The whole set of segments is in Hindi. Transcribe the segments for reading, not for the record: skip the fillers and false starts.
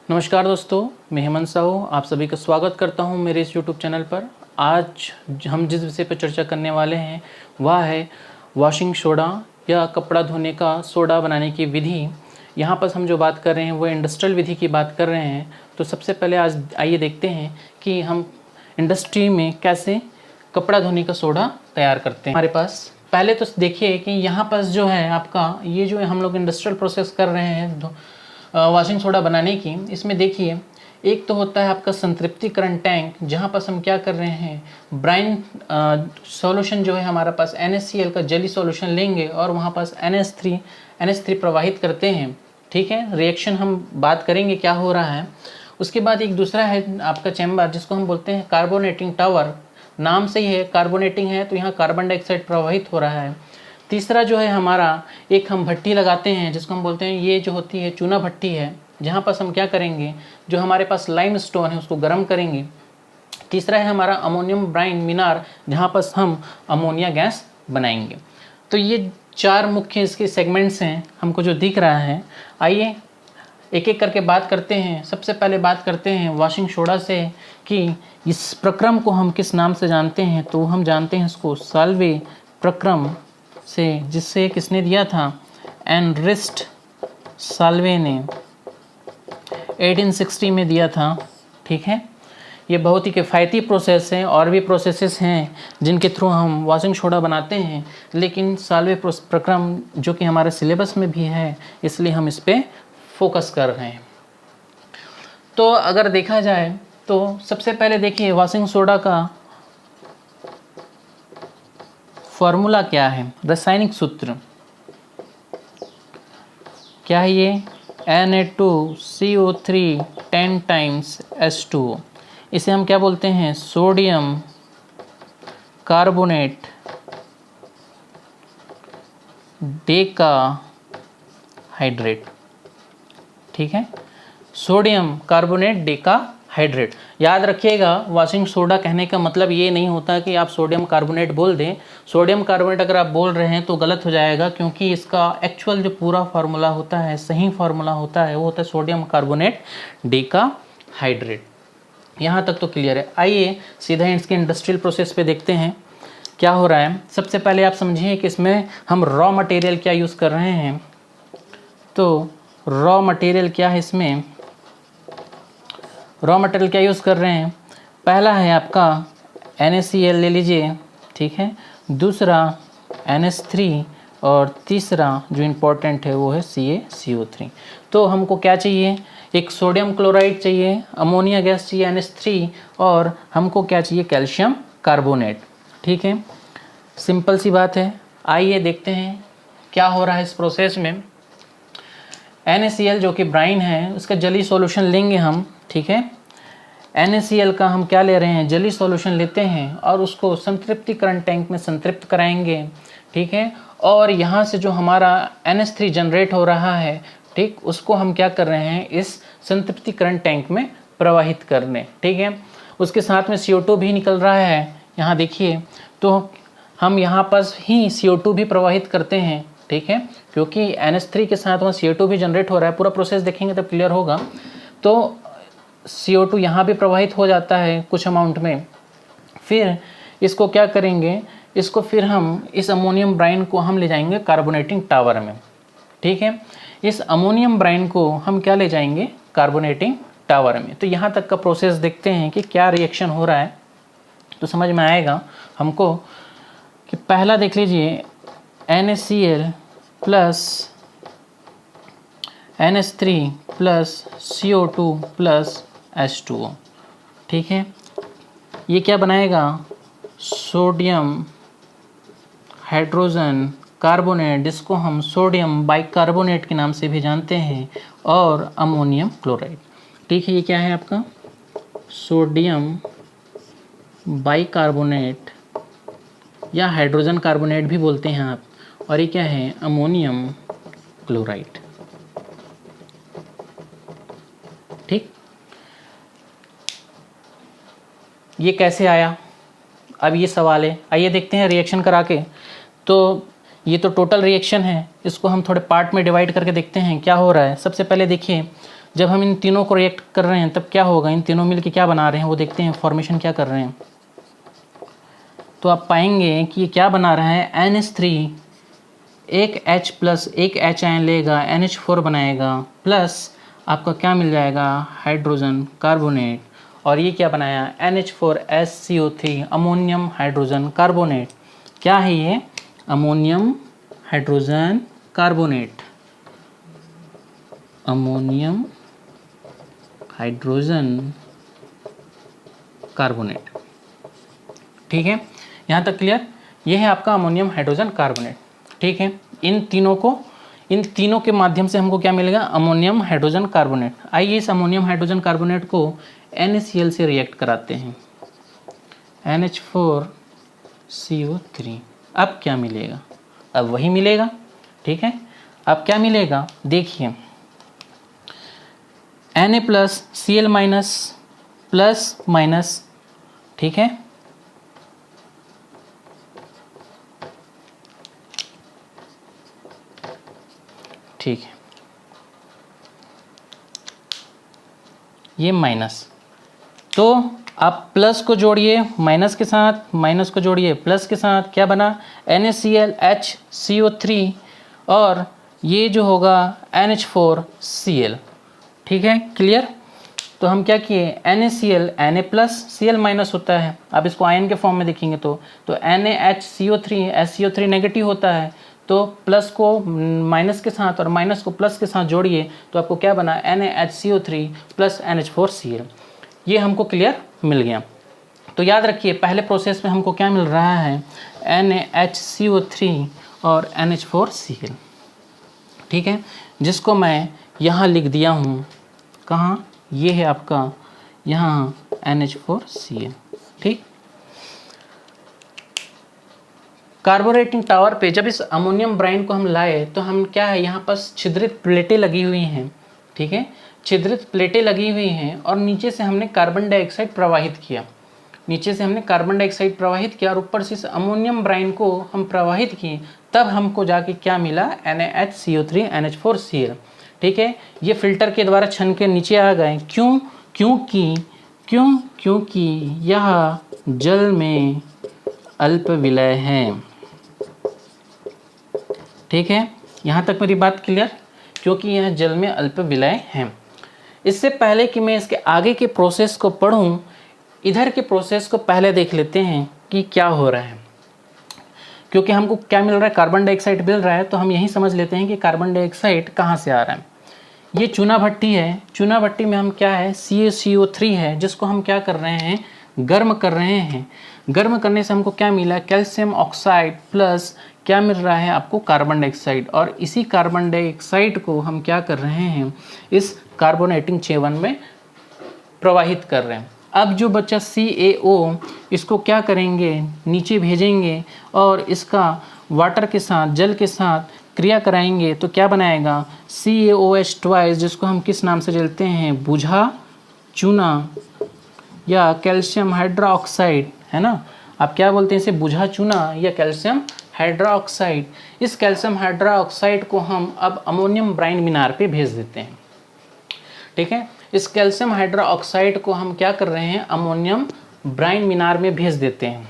नमस्कार दोस्तों, मैं हेमंत साहू आप सभी का स्वागत करता हूं मेरे इस यूट्यूब चैनल पर। आज हम जिस विषय पर चर्चा करने वाले हैं वह है वॉशिंग सोडा या कपड़ा धोने का सोडा बनाने की विधि। यहाँ पर हम जो बात कर रहे हैं वो इंडस्ट्रियल विधि की बात कर रहे हैं। तो सबसे पहले आज आइए देखते हैं कि हम इंडस्ट्री में कैसे कपड़ा धोने का सोडा तैयार करते हैं। हमारे पास पहले तो देखिए कि यहाँ पर जो है आपका ये जो हम लोग इंडस्ट्रियल प्रोसेस कर रहे हैं वॉशिंग सोडा बनाने की, इसमें देखिए एक तो होता है आपका संतृप्तिकरण टैंक, जहाँ पर हम क्या कर रहे हैं ब्राइन सॉल्यूशन जो है हमारा पास NaCl का जली सॉल्यूशन लेंगे और वहाँ पास NH3 प्रवाहित करते हैं। ठीक है, रिएक्शन हम बात करेंगे क्या हो रहा है। उसके बाद एक दूसरा है आपका चैम्बर जिसको हम बोलते हैं कार्बोनेटिंग टावर। नाम से ही है कार्बोनेटिंग है तो यहाँ कार्बन डाइऑक्साइड प्रवाहित हो रहा है। तीसरा जो है हमारा एक हम भट्टी लगाते हैं जिसको हम बोलते हैं, ये जो होती है चूना भट्टी है, जहाँ पर हम क्या करेंगे जो हमारे पास लाइम स्टोन है उसको गर्म करेंगे। तीसरा है हमारा अमोनियम ब्राइन मीनार, जहाँ पर हम अमोनिया गैस बनाएंगे। तो ये चार मुख्य इसके सेगमेंट्स हैं हमको जो दिख रहा है। आइए एक एक करके बात करते हैं। सबसे पहले बात करते हैं वॉशिंग सोडा से कि इस प्रक्रम को हम किस नाम से जानते हैं। तो हम जानते हैं इसको साल्वे प्रक्रम से, जिससे किसने दिया था एनरिस्ट साल्वे ने 1860 में दिया था। ठीक है, ये बहुत ही किफ़ायती प्रोसेस है। और भी प्रोसेसेस हैं जिनके थ्रू हम वॉशिंग सोडा बनाते हैं, लेकिन साल्वे प्रक्रम जो कि हमारे सिलेबस में भी है इसलिए हम इस पर फोकस कर रहे हैं। तो अगर देखा जाए तो सबसे पहले देखिए वॉशिंग सोडा का फॉर्मूला क्या है, रासायनिक सूत्र क्या है ये Na2CO3 10 टाइम्स H2O। इसे हम क्या बोलते हैं सोडियम कार्बोनेट डेका हाइड्रेट। ठीक है, सोडियम कार्बोनेट डेका हाइड्रेट। याद रखिएगा वॉशिंग सोडा कहने का मतलब ये नहीं होता कि आप सोडियम कार्बोनेट बोल दें। सोडियम कार्बोनेट अगर आप बोल रहे हैं तो गलत हो जाएगा, क्योंकि इसका एक्चुअल जो पूरा फार्मूला होता है, सही फार्मूला होता है, वो होता है सोडियम कार्बोनेट डेका हाइड्रेट। यहाँ तक तो क्लियर है। आइए सीधा इसके इंडस्ट्रियल प्रोसेस पे देखते हैं क्या हो रहा है। सबसे पहले आप समझिए कि इसमें हम रॉ मटेरियल क्या यूज़ कर रहे हैं। तो रॉ मटेरियल क्या है, इसमें रॉ मटेरियल क्या यूज़ कर रहे हैं। पहला है आपका NaCl ले लीजिए, ठीक है, दूसरा NH3 और तीसरा जो इम्पोर्टेंट है वो है CaCO3। तो हमको क्या चाहिए, एक सोडियम क्लोराइड चाहिए, अमोनिया गैस चाहिए NH3, और हमको क्या चाहिए कैल्शियम कार्बोनेट। ठीक है, सिंपल सी बात है। आइए देखते हैं क्या हो रहा है इस प्रोसेस में। NaCl जो कि ब्राइन है उसका जली सॉल्यूशन लेंगे हम। ठीक है, NaCl का हम क्या ले रहे हैं जली सॉल्यूशन लेते हैं और उसको संतृप्तिकरण टैंक में संतृप्त कराएंगे। ठीक है, और यहाँ से जो हमारा NH3 जनरेट हो रहा है, ठीक, उसको हम क्या कर रहे हैं इस संतृप्तिकरण टैंक में प्रवाहित करने। ठीक है, उसके साथ में CO2 भी निकल रहा है। यहाँ देखिए, तो हम यहाँ पर ही CO2 भी प्रवाहित करते हैं। ठीक है, क्योंकि NH3 के साथ वहाँ CO2 भी जनरेट हो रहा है। पूरा प्रोसेस देखेंगे तब क्लियर होगा। तो CO2 यहाँ भी प्रवाहित हो जाता है कुछ अमाउंट में। फिर इसको क्या करेंगे, इसको फिर हम इस अमोनियम ब्राइन को हम ले जाएंगे कार्बोनेटिंग टावर में। ठीक है, इस अमोनियम ब्राइन को हम क्या ले जाएंगे कार्बोनेटिंग टावर में। तो यहाँ तक का प्रोसेस देखते हैं कि क्या रिएक्शन हो रहा है, तो समझ में आएगा हमको कि पहला देख लीजिए NaCl plus NH3 plus CO2 plus H2O। ठीक है, ये क्या बनाएगा सोडियम हाइड्रोजन कार्बोनेट, जिसको हम सोडियम बाइकार्बोनेट के नाम से भी जानते हैं, और अमोनियम क्लोराइड। ठीक है, ये क्या है आपका सोडियम बाइकार्बोनेट या हाइड्रोजन कार्बोनेट भी बोलते हैं आप, और ये क्या है अमोनियम क्लोराइड। ठीक, ये कैसे आया, अब ये सवाल है। आइए देखते हैं रिएक्शन करा के। तो ये तो टोटल रिएक्शन है, इसको हम थोड़े पार्ट में डिवाइड करके देखते हैं क्या हो रहा है। सबसे पहले देखिए जब हम इन तीनों को रिएक्ट कर रहे हैं तब क्या होगा, इन तीनों मिलके क्या बना रहे हैं वो देखते हैं, फॉर्मेशन क्या कर रहे हैं। तो आप पाएंगे कि ये क्या बना रहा है, NH3 एक H प्लस एक H आयन लेगा, NH4 बनाएगा, प्लस आपका क्या मिल जाएगा, हाइड्रोजन कार्बोनेट। और ये क्या बनाया, NH4SCO3 अमोनियम हाइड्रोजन कार्बोनेट। क्या है ये, ammonium hydrogen carbonate, ammonium hydrogen carbonate. ठीक है, यहाँ तक क्लियर। ये है आपका अमोनियम हाइड्रोजन कार्बोनेट। ठीक है, इन तीनों के माध्यम से हमको क्या मिलेगा, अमोनियम हाइड्रोजन कार्बोनेट। आइए इस अमोनियम हाइड्रोजन कार्बोनेट को NaCl से रिएक्ट कराते हैं, NH4CO3। अब क्या मिलेगा, अब वही मिलेगा। ठीक है, अब क्या मिलेगा, देखिए Na plus Cl minus plus minus. ठीक है, ठीक है, ये माइनस, तो आप प्लस को जोड़िए माइनस के साथ, माइनस को जोड़िए प्लस के साथ, क्या बना, NaCl और ये जो होगा NH4Cl। ठीक है, क्लियर। तो हम क्या किए, NaCl Na plus Cl minus होता है, आप इसको आयन के फॉर्म में देखेंगे तो NaHCO3 SCO3 नेगेटिव होता है, तो प्लस को माइनस के साथ और माइनस को प्लस के साथ जोड़िए तो आपको क्या बना, NaHCO3 प्लस NH4Cl। ये हमको क्लियर मिल गया। तो याद रखिए पहले प्रोसेस में हमको क्या मिल रहा है, NaHCO3 और NH4Cl। ठीक है, जिसको मैं यहाँ लिख दिया हूँ, कहाँ, ये है आपका यहाँ NH4Cl। ठीक, कार्बोरेटिंग टावर पे जब इस अमोनियम ब्राइन को हम लाए तो हम क्या है, यहाँ पर छिद्रित प्लेटें लगी हुई हैं। ठीक है, छिद्रित प्लेटें लगी हुई हैं और नीचे से हमने कार्बन डाइऑक्साइड प्रवाहित किया, नीचे से हमने कार्बन डाइऑक्साइड प्रवाहित किया और ऊपर से इस अमोनियम ब्राइन को हम प्रवाहित किए, तब हमको जाके क्या मिला, NaHCO3 NH4Cl। ठीक है, ये फिल्टर के द्वारा छन के नीचे आ गए। क्यों, क्योंकि यह जल में अल्प विलय है। ठीक है, यहाँ तक मेरी बात क्लियर, क्योंकि यह जल में अल्प विलय है। इससे पहले कि मैं इसके आगे के प्रोसेस को पढ़ूं, इधर के प्रोसेस को पहले देख लेते हैं कि क्या हो रहा है। क्योंकि हमको क्या मिल रहा है, कार्बन डाइऑक्साइड मिल रहा है, तो हम यही समझ लेते हैं कि कार्बन डाइऑक्साइड कहाँ से आ रहा है। ये चूना भट्टी है, चूना भट्टी में हम क्या है, CaCO3 है, जिसको हम क्या कर रहे हैं, गर्म कर रहे हैं। गर्म करने से हमको क्या मिला, कैल्शियम ऑक्साइड प्लस क्या मिल रहा है आपको, कार्बन डाइऑक्साइड। और इसी कार्बन डाइऑक्साइड को हम क्या कर रहे हैं, इस कार्बोनेटिंग चेवन में प्रवाहित कर रहे हैं। अब जो बच्चा CaO, इसको क्या करेंगे, नीचे भेजेंगे और इसका वाटर के साथ, जल के साथ क्रिया कराएंगे तो क्या बनाएगा, CaOH2, जिसको हम किस नाम से जलते हैं, बुझा चूना या कैल्शियम हाइड्रोक्साइड, है ना। आप क्या बोलते हैं इसे, बुझा चूना या कैल्शियम हाइड्रोक्साइड। इस कैल्शियम हाइड्रोक्साइड को हम अब अमोनियम ब्राइन मीनार पे भेज देते हैं। ठीक है, इस कैल्शियम हाइड्रोक्साइड को हम क्या कर रहे हैं, अमोनियम ब्राइन मीनार में भेज देते हैं।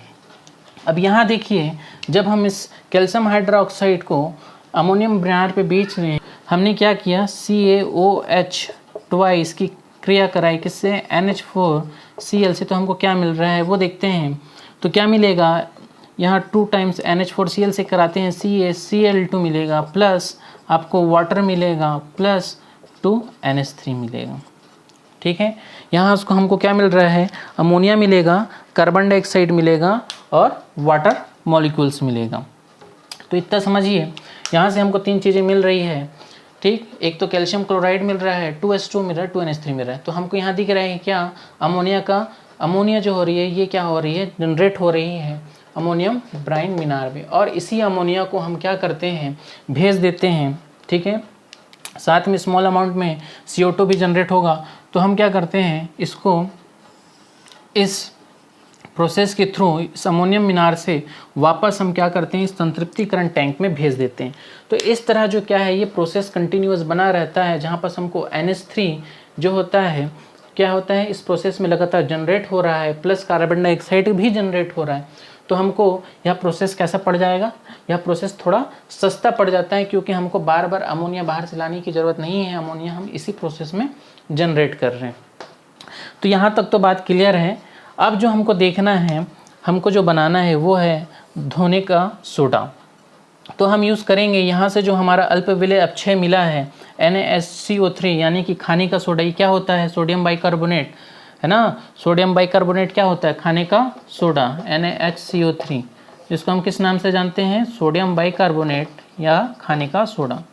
अब यहाँ देखिए, जब हम इस कैल्शियम हाइड्रोक्साइड को अमोनियम मीनार पे बेच रहे हैं, हमने क्या किया, CaOH2 की क्रिया कराई, किससे, NH4Cl से। तो हमको क्या मिल रहा है वो देखते हैं। तो क्या मिलेगा, यहाँ 2 टाइम्स NH4Cl से कराते हैं, CaCl2 मिलेगा, प्लस आपको वाटर मिलेगा, प्लस 2 NH3 मिलेगा। ठीक है, यहाँ उसको हमको क्या मिल रहा है, अमोनिया मिलेगा, कार्बन डाइऑक्साइड मिलेगा और वाटर मॉलिक्यूल्स मिलेगा। तो इतना समझिए, यहाँ से हमको 3 चीज़ें मिल रही है। ठीक, एक तो कैल्शियम क्लोराइड मिल रहा है, 2H2 मिल रहा है, 2NH3 मिल रहा है। तो हमको यहाँ दिख रहा है क्या, अमोनिया जो हो रही है, ये क्या हो रही है, जनरेट हो रही है अमोनियम ब्राइन मीनार में। और इसी अमोनिया को हम क्या करते हैं, भेज देते हैं। ठीक है, साथ में स्मॉल अमाउंट में CO2 भी जनरेट होगा। तो हम क्या करते हैं, इसको इस प्रोसेस के थ्रू इस अमोनियम मीनार से वापस हम क्या करते हैं, इस संतृप्तिकरण टैंक में भेज देते हैं। तो इस तरह जो क्या है, ये प्रोसेस कंटिन्यूअस बना रहता है, जहाँ पर हमको NH3 जो होता है क्या होता है, इस प्रोसेस में लगातार जनरेट हो रहा है, प्लस कार्बन डाइऑक्साइड भी जनरेट हो रहा है। तो हमको यह प्रोसेस कैसा पड़ जाएगा, यह प्रोसेस थोड़ा सस्ता पड़ जाता है, क्योंकि हमको बार बार अमोनिया बाहर से लाने की ज़रूरत नहीं है, अमोनिया हम इसी प्रोसेस में जनरेट कर रहे हैं। तो यहाँ तक तो बात क्लियर है। अब जो हमको देखना है, हमको जो बनाना है वो है धोने का सोडा। तो हम यूज़ करेंगे यहाँ से जो हमारा अल्प विलेय अपक्षय मिला है NaSCO3, यानी कि खाने का सोडा। ये क्या होता है, सोडियम बाइकार्बोनेट है ना। सोडियम बाइकार्बोनेट क्या होता है, खाने का सोडा NaHCO3, जिसको हम किस नाम से जानते हैं, सोडियम बाइकार्बोनेट या खाने का सोडा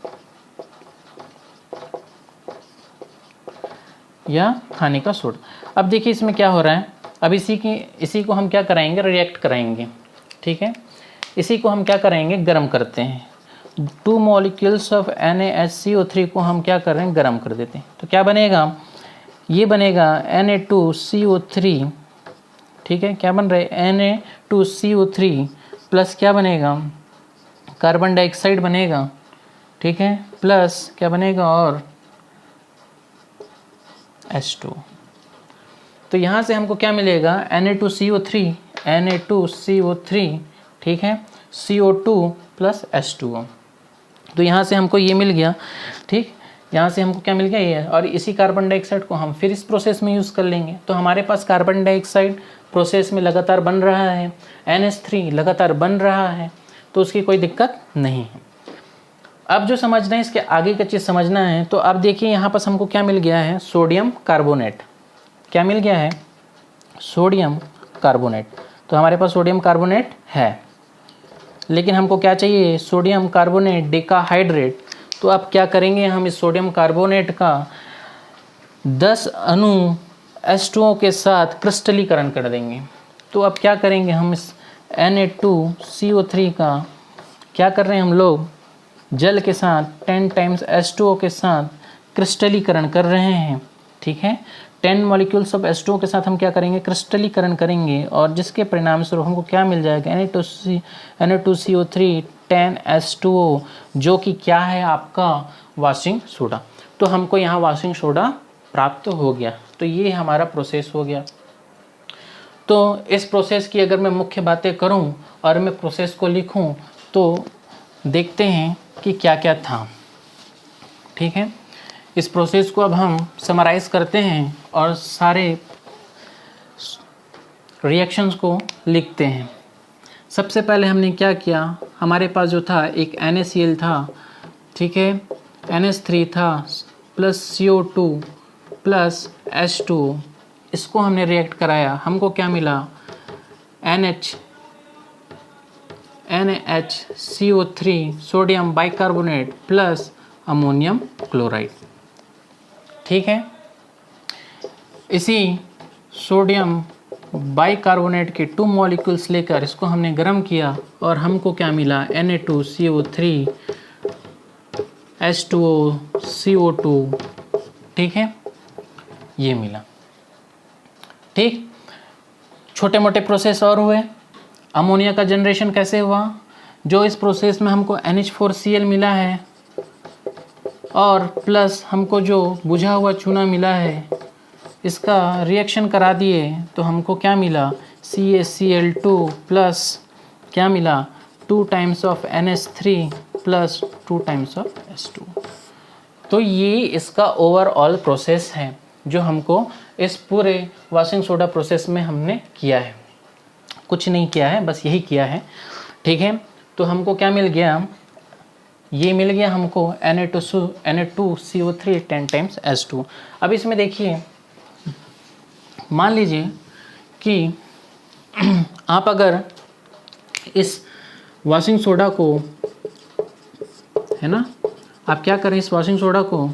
या खाने का सोडा। अब देखिए इसमें क्या हो रहा है, अब इसी को हम क्या कराएंगे, रिएक्ट कराएंगे, ठीक है। इसी को हम क्या करेंगे, गर्म करते हैं। 2 मॉलिक्यूल्स ऑफ NaHCO3 को हम क्या कर रहे हैं, गर्म कर देते हैं। तो क्या बनेगा, ये बनेगा Na2CO3, ठीक है। क्या बन रहा है, Na2CO3 प्लस क्या बनेगा, कार्बन डाइऑक्साइड बनेगा, ठीक है, प्लस क्या बनेगा, और H2। तो यहाँ से हमको क्या मिलेगा, Na2CO3, ठीक है, CO2 प्लस H2O। तो यहाँ से हमको ये मिल गया, ठीक। यहाँ से हमको क्या मिल गया, ये। और इसी कार्बन डाइऑक्साइड को हम फिर इस प्रोसेस में यूज़ कर लेंगे। तो हमारे पास कार्बन डाइऑक्साइड प्रोसेस में लगातार बन रहा है, NH3 लगातार बन रहा है, तो उसकी कोई दिक्कत नहीं है। अब जो समझना है, इसके आगे का चीज़ समझना है। तो अब देखिए यहाँ पर हमको क्या मिल गया है, सोडियम कार्बोनेट। क्या मिल गया है, सोडियम कार्बोनेट। तो हमारे पास सोडियम कार्बोनेट है, लेकिन हमको क्या चाहिए, सोडियम कार्बोनेट डेकाहाइड्रेट। तो अब क्या करेंगे, हम इस सोडियम कार्बोनेट का 10 अणु H2O के साथ क्रिस्टलीकरण कर देंगे। तो अब क्या करेंगे, हम इस Na2CO3 का क्या कर रहे हैं, हम लोग जल के साथ 10 टाइम्स H2O के साथ क्रिस्टलीकरण कर रहे हैं, ठीक है। 10 मॉलिक्यूल्स ऑफ H2O के साथ हम क्या करेंगे, क्रिस्टलीकरण करेंगे, और जिसके परिणाम स्वरूप हमको क्या मिल जाएगा, Na2CO3 10H2O, जो कि क्या है आपका वॉशिंग सोडा। तो हमको यहाँ वॉशिंग सोडा प्राप्त हो गया। तो ये हमारा प्रोसेस हो गया। तो इस प्रोसेस की अगर मैं मुख्य बातें करूँ और मैं प्रोसेस को लिखूँ, तो देखते हैं कि क्या क्या था, ठीक है। इस प्रोसेस को अब हम समराइज़ करते हैं और सारे रिएक्शंस को लिखते हैं। सबसे पहले हमने क्या किया, हमारे पास जो था एक NaCl था, ठीक है, NH3 था प्लस CO2 प्लस H2O, इसको हमने रिएक्ट कराया। हमको क्या मिला, NaHCO3 sodium bicarbonate plus ammonium chloride, ठीक है। इसी सोडियम बाइकार्बोनेट के 2 मॉलिक्यूल्स लेकर इसको हमने गर्म किया, और हमको क्या मिला, Na2CO3 H2O CO2, ठीक है, ये मिला, ठीक। छोटे मोटे प्रोसेस और हुए। अमोनिया का जनरेशन कैसे हुआ, जो इस प्रोसेस में हमको NH4Cl मिला है, और प्लस हमको जो बुझा हुआ चूना मिला है, इसका रिएक्शन करा दिए, तो हमको क्या मिला, CaCl2 प्लस क्या मिला, 2 times of NH3 plus 2 times of H2। तो ये इसका ओवरऑल प्रोसेस है जो हमको इस पूरे वॉशिंग सोडा प्रोसेस में हमने किया है। कुछ नहीं किया है, बस यही किया है, ठीक है। तो हमको क्या मिल गया, ये मिल गया हमको Na2CO3 10 टाइम्स H2। अब इसमें देखिए, मान लीजिए कि आप अगर इस वॉशिंग सोडा को, है ना, आप क्या करें, इस वॉशिंग सोडा को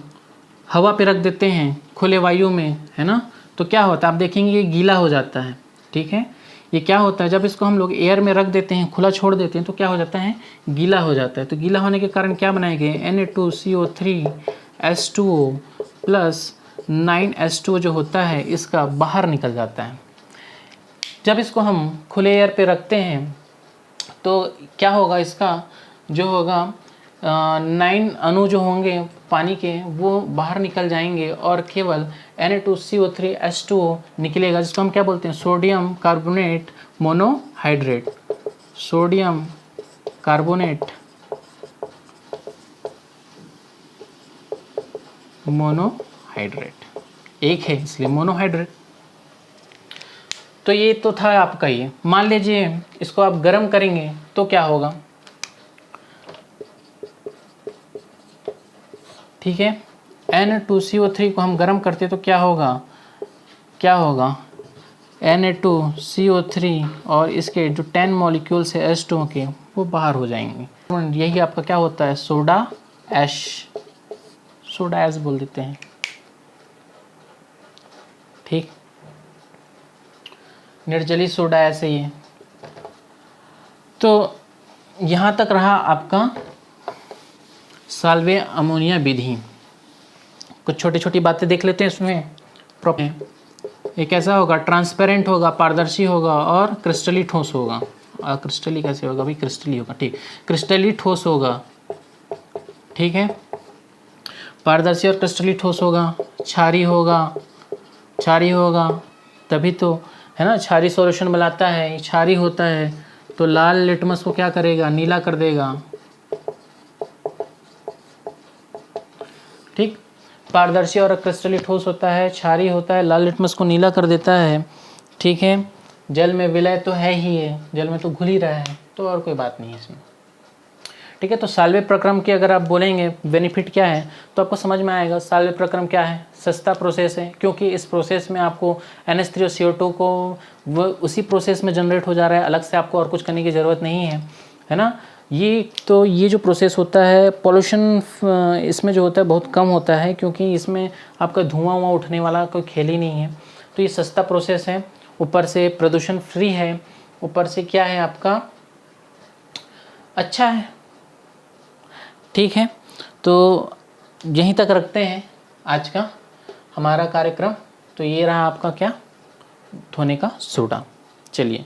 हवा पे रख देते हैं, खुले वायु में, है ना, तो क्या होता है, आप देखेंगे ये गीला हो जाता है, ठीक है। ये क्या होता है, जब इसको हम लोग एयर में रख देते हैं, खुला छोड़ देते हैं, तो क्या हो जाता है, गीला हो जाता है। तो गीला होने के कारण क्या बनाएंगे, Na2CO3 H2O प्लस 9H2O जो होता है, इसका बाहर निकल जाता है, जब इसको हम खुले एयर पे रखते हैं तो क्या होगा, इसका जो होगा 9 अणु जो होंगे पानी के वो बाहर निकल जाएंगे और केवल Na2CO3H2O निकलेगा, जिसको हम क्या बोलते हैं, sodium carbonate monohydrate. Sodium carbonate monohydrate, एक है इसलिए मोनोहाइड्रेट। तो ये तो था आपका ये। मान लीजिए इसको आप गर्म करेंगे तो क्या होगा, ठीक है। Na2CO3 को हम गर्म करते तो क्या होगा, क्या होगा, Na2CO3 और इसके जो 10 मॉलिक्यूल्स है H2O के वो बाहर हो जाएंगे। यही आपका क्या होता है, सोडा ऐश, सोडा ऐश बोल देते हैं, ठीक। निर्जली सोडा ऐसे ही है। तो यहाँ तक रहा आपका साल्वे अमोनिया विधि। कुछ छोटी छोटी बातें देख लेते हैं इसमें। ये कैसा होगा, ट्रांसपेरेंट होगा, पारदर्शी होगा और क्रिस्टली ठोस होगा। क्रिस्टली कैसे होगा भाई, क्रिस्टली होगा, ठीक, क्रिस्टली ठोस होगा, ठीक है। पारदर्शी और क्रिस्टली ठोस होगा, क्षारी होगा, क्षारी होगा तभी तो है ना, क्षारी सॉल्यूशन बनाता है, क्षारी होता है तो लाल लिटमस को क्या करेगा, नीला कर देगा, ठीक। पारदर्शी और क्रिस्टली ठोस होता है, क्षारी होता है, लाल लिटमस को नीला कर देता है, ठीक है। जल में विलय तो है ही है, जल में तो घुल ही रहा है, तो और कोई बात नहीं है इसमें, ठीक है। तो साल्वे प्रक्रम की अगर आप बोलेंगे बेनिफिट क्या है तो आपको समझ में आएगा। साल्वे प्रक्रम क्या है, सस्ता प्रोसेस है, क्योंकि इस प्रोसेस में आपको NH3 और CO2 को वो उसी प्रोसेस में जनरेट हो जा रहा है, अलग से आपको और कुछ करने की ज़रूरत नहीं है ना। ये जो प्रोसेस होता है, पॉल्यूशन इसमें जो होता है बहुत कम होता है, क्योंकि इसमें आपका धुआं उठने वाला कोई खेल ही नहीं है। तो ये सस्ता प्रोसेस है, ऊपर से प्रदूषण फ्री है, ऊपर से क्या है आपका अच्छा है, ठीक है। तो यहीं तक रखते हैं आज का हमारा कार्यक्रम। तो ये रहा आपका क्या, धोने का सोडा। चलिए।